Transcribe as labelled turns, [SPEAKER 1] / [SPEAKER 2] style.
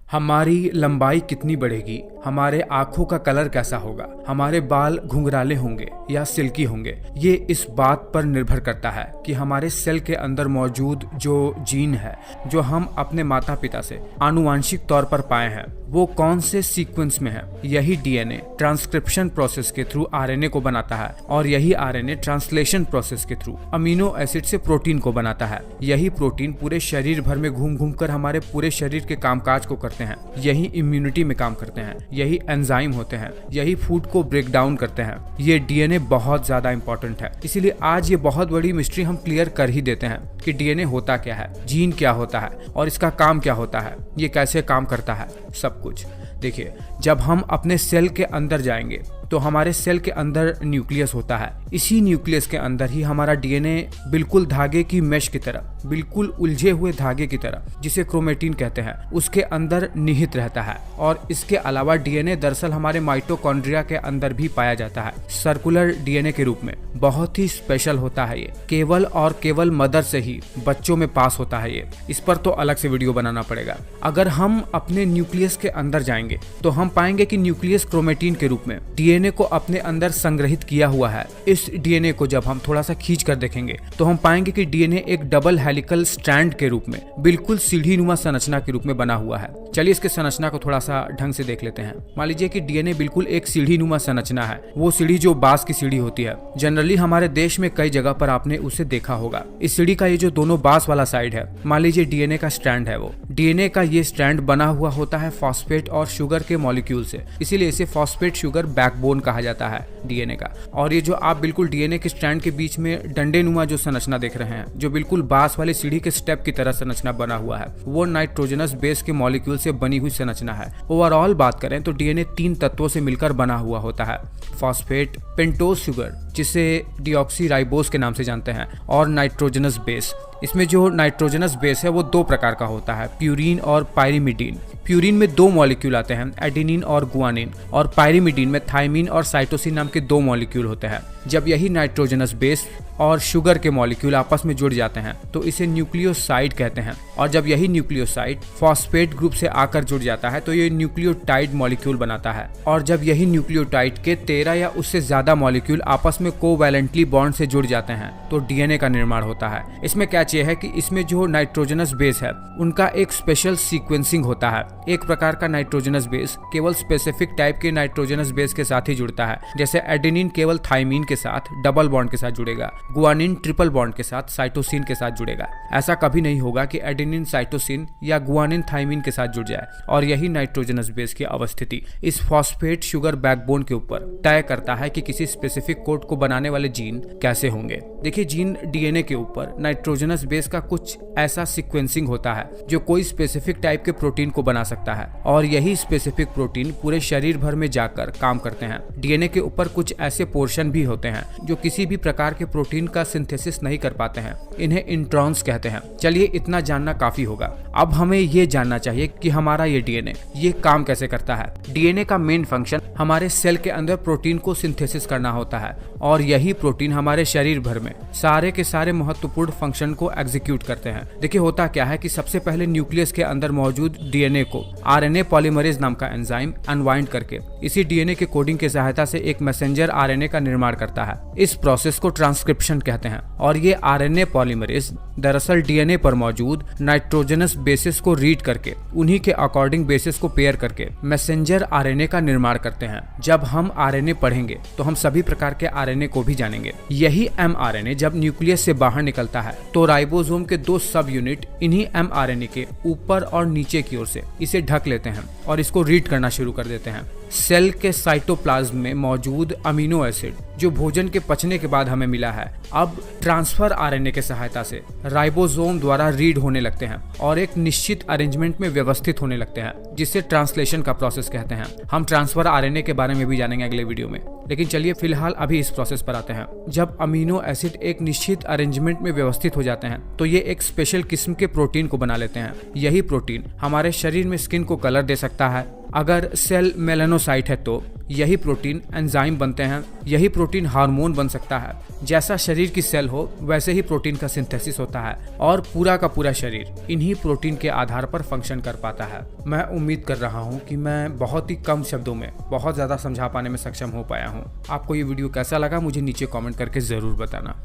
[SPEAKER 1] हमारी लंबाई कितनी बढ़ेगी, हमारे आंखों का कलर कैसा होगा, हमारे बाल घुंघराले होंगे या सिल्की होंगे, ये इस बात पर निर्भर करता है कि हमारे सेल के अंदर मौजूद जो जीन है जो हम अपने माता पिता से आनुवांशिक तौर पर पाए हैं वो कौन से सीक्वेंस में है। यही डीएनए ट्रांसक्रिप्शन प्रोसेस के थ्रू आरएनए को बनाता है और यही आरएनए ट्रांसलेशन प्रोसेस के थ्रू अमीनो एसिड से प्रोटीन को बनाता है। यही प्रोटीन पूरे शरीर भर में घूम घूम कर हमारे पूरे शरीर के कामकाज को करते हैं। यही इम्यूनिटी में काम करते हैं, यही एंजाइम होते हैं, यही फूड को ब्रेक डाउन करते हैं। ये डीएनए बहुत ज्यादा इंपॉर्टेंट है, इसीलिए आज ये बहुत बड़ी मिस्ट्री हम क्लियर कर ही देते हैं कि डीएनए होता क्या है, जीन क्या होता है और इसका काम क्या होता है, ये कैसे काम करता है, सब कुछ। देखिए, जब हम अपने सेल के अंदर जाएंगे तो हमारे सेल के अंदर न्यूक्लियस होता है। इसी न्यूक्लियस के अंदर ही हमारा डीएनए बिल्कुल धागे की मेश की तरह, बिल्कुल उलझे हुए धागे की तरह, जिसे क्रोमेटिन कहते हैं, उसके अंदर निहित रहता है। और इसके अलावा डीएनए दरअसल हमारे माइटोकॉन्ड्रिया के अंदर भी पाया जाता है, सर्कुलर डीएनए के रूप में। बहुत ही स्पेशल होता है ये, केवल और केवल मदर से ही बच्चों में पास होता है ये। इस पर तो अलग से वीडियो बनाना पड़ेगा। अगर हम अपने न्यूक्लियस के अंदर जाएंगे तो हम पाएंगे कि न्यूक्लियस क्रोमेटिन के रूप में डीएनए को अपने अंदर संग्रहित किया हुआ है। इस डीएनए को जब हम थोड़ा सा खींच कर देखेंगे तो हम पाएंगे कि डीएनए एक डबल हेलिकल स्ट्रैंड के रूप में, बिल्कुल सीढ़ीनुमा संरचना के रूप में बना हुआ है। चलिए इसके संरचना को थोड़ा सा ढंग से देख लेते हैं। मान लीजिए कि डीएनए बिल्कुल एक सीढ़ीनुमा संरचना है, वो सीढ़ी जो बांस की सीढ़ी होती है। जनरली हमारे देश में कई जगह पर आपने उसे देखा होगा। इस सीढ़ी का ये जो दोनों बांस वाला साइड है, मान लीजिए डीएनए का स्ट्रैंड है वो। डीएनए का ये स्ट्रैंड बना हुआ होता है फॉस्फेट और शुगर के मॉलिक्यूल से, इसीलिए इसे फॉस्फेट शुगर बैकबोन कहा जाता है डीएनए का। और ये जो आप बिल्कुल डीएनए के स्ट्रैंड के बीच में डंडेनुमा जो संरचना देख रहे हैं, जो बिल्कुल बांस वाली सीढ़ी के स्टेप की तरह संरचना बना हुआ है, वो नाइट्रोजनस बेस के मॉलिक्यूल से बनी हुई संरचना है। ओवरऑल बात करें तो डीएनए 3 तत्वों से मिलकर बना हुआ होता है, फॉस्फेट, पेंटोज शुगर जिसे डीऑक्सीराइबोस के नाम से जानते हैं, और नाइट्रोजनस बेस। इसमें जो नाइट्रोजनस बेस है वो 2 प्रकार का होता है, प्यूरीन और पायरिमिडीन। प्यूरीन में 2 मॉलिक्यूल आते हैं, एडेनिन और गुआनिन, और पायरिमिडीन में थाइमिन और साइटोसिन नाम के 2 मॉलिक्यूल होते हैं। जब यही नाइट्रोजनस बेस और शुगर के मॉलिक्यूल आपस में जुड़ जाते हैं तो इसे न्यूक्लियोसाइड कहते हैं। और जब यही न्यूक्लियोसाइड फॉस्फेट ग्रुप से आकर जुड़ जाता है तो ये न्यूक्लियोटाइड मॉलिक्यूल बनाता है। और जब यही न्यूक्लियोटाइड के 13 या उससे ज्यादा मॉलिक्यूल आपस में कोवैलेंटली बॉन्ड से जुड़ जाते हैं तो डीएनए का निर्माण होता है। इसमें कैच ये है कि इसमें जो नाइट्रोजनस बेस है उनका एक स्पेशल सीक्वेंसिंग होता है। एक प्रकार का नाइट्रोजनस बेस केवल स्पेसिफिक टाइप के नाइट्रोजनस बेस के साथ ही जुड़ता है, जैसे एडेनिन केवल थाइमिन के साथ डबल बॉन्ड के साथ जुड़ेगा, गुआनिन ट्रिपल बॉन्ड के साथ साइटोसिन के साथ जुड़ेगा। ऐसा कभी नहीं होगा कि एडेनिन साइटोसिन या गुआनिन थाइमिन के साथ जुड़ जाए। और यही नाइट्रोजनस बेस की अवस्थिति इस फॉस्फेट शुगर बैकबोन के ऊपर तय करता है कि किसी स्पेसिफिक कोड को बनाने वाले जीन कैसे होंगे। देखिए, जीन डीएनए के ऊपर नाइट्रोजनस बेस का कुछ ऐसा सीक्वेंसिंग होता है जो कोई स्पेसिफिक टाइप के प्रोटीन को बना सकता है, और यही स्पेसिफिक प्रोटीन पूरे शरीर भर में जाकर काम करते हैं। डीएनए के ऊपर कुछ ऐसे पोर्शन भी होते हैं जो किसी भी प्रकार के प्रोटीन का सिंथेसिस नहीं कर पाते हैं, इन्हें इंट्रॉन्स कहते हैं। चलिए, इतना जानना काफी होगा। अब हमें ये जानना चाहिए कि हमारा ये डीएनए ये काम कैसे करता है। डीएनए का मेन फंक्शन हमारे सेल के अंदर प्रोटीन को सिंथेसिस करना होता है, और यही प्रोटीन हमारे शरीर भर में सारे के सारे महत्वपूर्ण फंक्शन को एग्जीक्यूट करते हैं। देखिए, होता क्या है कि सबसे पहले न्यूक्लियस के अंदर मौजूद डीएनए को आरएनए पॉलीमरेज नाम का एंजाइम अनवाइंड करके इसी डीएनए के कोडिंग की सहायता से एक मैसेंजर आरएनए का निर्माण करता है। इस प्रोसेस को ट्रांसक्रिप्शन कहते हैं। और ये आरएनए पॉलीमरेज दरअसल डीएनए पर मौजूद नाइट्रोजनस बेसिस को रीड करके उन्हीं के अकॉर्डिंग बेसिस को पेयर करके मैसेंजर आरएनए का निर्माण करते हैं। जब हम आरएनए पढ़ेंगे तो हम सभी प्रकार के आरएनए को भी जानेंगे। यही एमआरएनए जब न्यूक्लियस से बाहर निकलता है तो राइबोसोम के 2 सब यूनिट इन्हीं एमआरएनए के ऊपर और नीचे की ओर से इसे ढक लेते हैं और इसको रीड करना शुरू कर देते हैं। सेल के साइटोप्लाज्म में मौजूद अमीनो एसिड जो भोजन के पचने के बाद हमें मिला है, अब ट्रांसफर आरएनए के सहायता से राइबोसोम द्वारा रीड होने लगते हैं और एक निश्चित अरेंजमेंट में व्यवस्थित होने लगते हैं, जिसे ट्रांसलेशन का प्रोसेस कहते हैं। हम ट्रांसफर आरएनए के बारे में भी जानेंगे अगले वीडियो में, लेकिन चलिए फिलहाल अभी इस प्रोसेस पर आते हैं। जब अमीनो एसिड एक निश्चित अरेंजमेंट में व्यवस्थित हो जाते हैं तो ये एक स्पेशल किस्म के प्रोटीन को बना लेते हैं। यही प्रोटीन हमारे शरीर में स्किन को कलर दे सकता है, अगर सेल मेलानोसाइट है तो यही प्रोटीन एंजाइम बनते हैं, यही प्रोटीन हार्मोन बन सकता है। जैसा शरीर की सेल हो वैसे ही प्रोटीन का सिंथेसिस होता है और पूरा का पूरा शरीर इन्हीं प्रोटीन के आधार पर फंक्शन कर पाता है। मैं उम्मीद कर रहा हूँ कि मैं बहुत ही कम शब्दों में बहुत ज़्यादा समझा पाने में सक्षम हो पाया हूँ। आपको ये वीडियो कैसा लगा मुझे नीचे कमेंट करके ज़रूर बताना।